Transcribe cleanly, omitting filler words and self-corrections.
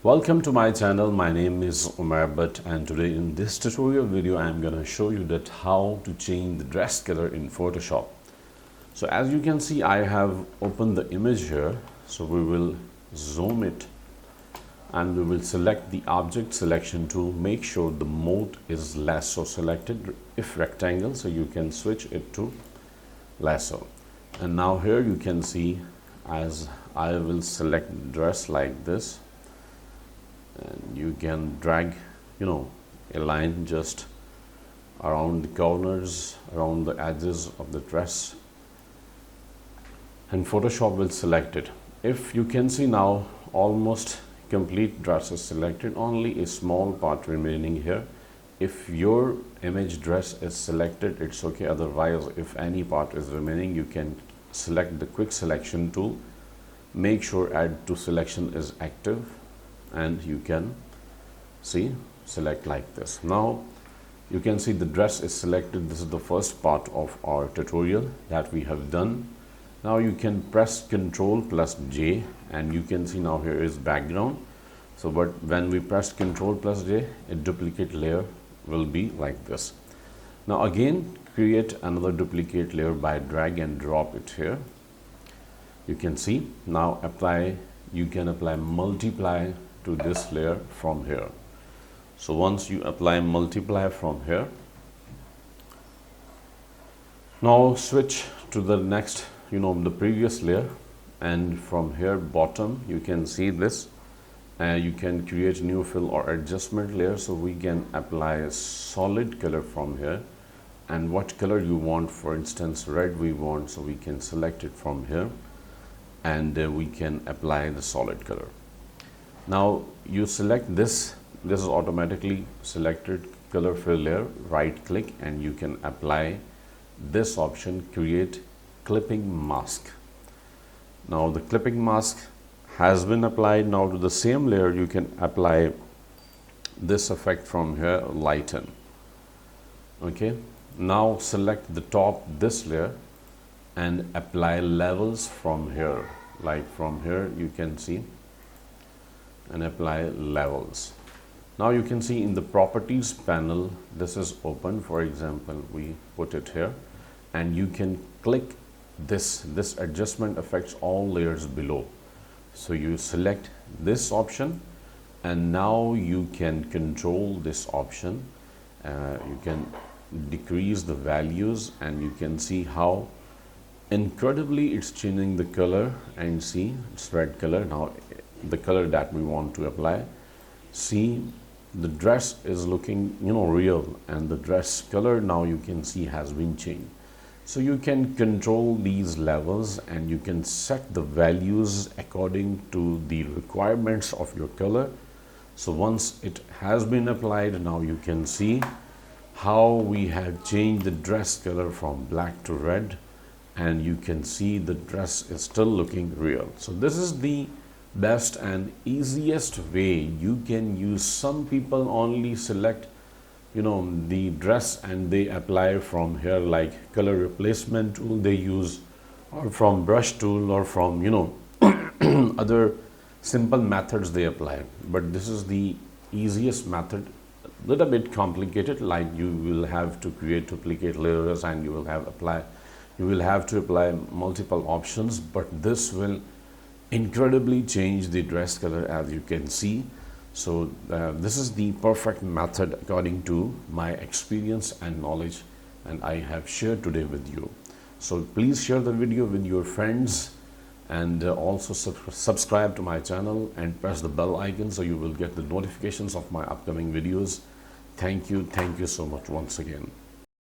Welcome to my channel. My name is Umar Bhatt, and today in this tutorial video I am going to show you that how to change the dress color in Photoshop. So as you can see, I have opened the image here. So we will zoom it and we will select the object selection tool. Make sure the mode is lasso selected. If rectangle, so you can switch it to lasso. And now here you can see, as I will select dress like this, and you can drag a line just around the corners, around the edges of the dress, and Photoshop will select it. If you can see now, almost complete dress is selected, only a small part remaining here. If your image dress is selected, it's okay. Otherwise, if any part is remaining, you can select the quick selection tool. Make sure add to selection is active, and you can see select like this. Now you can see the dress is selected. This is the first part of our tutorial that we have done. Now you can press Ctrl plus J, and you can see now here is background. So but when we press Ctrl plus J, a duplicate layer will be like this. Now again create another duplicate layer by drag and drop it here. You can see now you can apply multiply to this layer from here. So once you apply multiply from here, now switch to the next, the previous layer, and from here bottom you can see this, and you can create new fill or adjustment layer. So we can apply a solid color from here, and what color you want, for instance red we want, so we can select it from here, and we can apply the solid color. Now you select this is automatically selected color fill layer. Right click and you can apply this option, create clipping mask. Now the clipping mask has been applied. Now to the same layer you can apply this effect from here, lighten. Okay, now select the top this layer and apply levels from here, like from here you can see, and apply levels. Now you can see in the properties panel, this is open. For example, we put it here, and you can click this adjustment affects all layers below. So you select this option, and now you can control this option. You can decrease the values, and you can see how incredibly it's changing the color, and see it's red color. Now the color that we want to apply, see the dress is looking real, and the dress color now you can see has been changed. So you can control these levels, and you can set the values according to the requirements of your color. So once it has been applied, now you can see how we have changed the dress color from black to red, and you can see the dress is still looking real. So this is the best and easiest way you can use. Some people only select the dress and they apply from here, like color replacement tool they use, or from brush tool, or from other simple methods they apply. But this is the easiest method. Little bit complicated, like you will have to create duplicate layers, and you will have to apply multiple options, but this will incredibly change the dress color, as you can see. So this is the perfect method according to my experience and knowledge, and I have shared today with you. So please share the video with your friends, and also subscribe to my channel and press the bell icon so you will get the notifications of my upcoming videos. Thank you so much once again.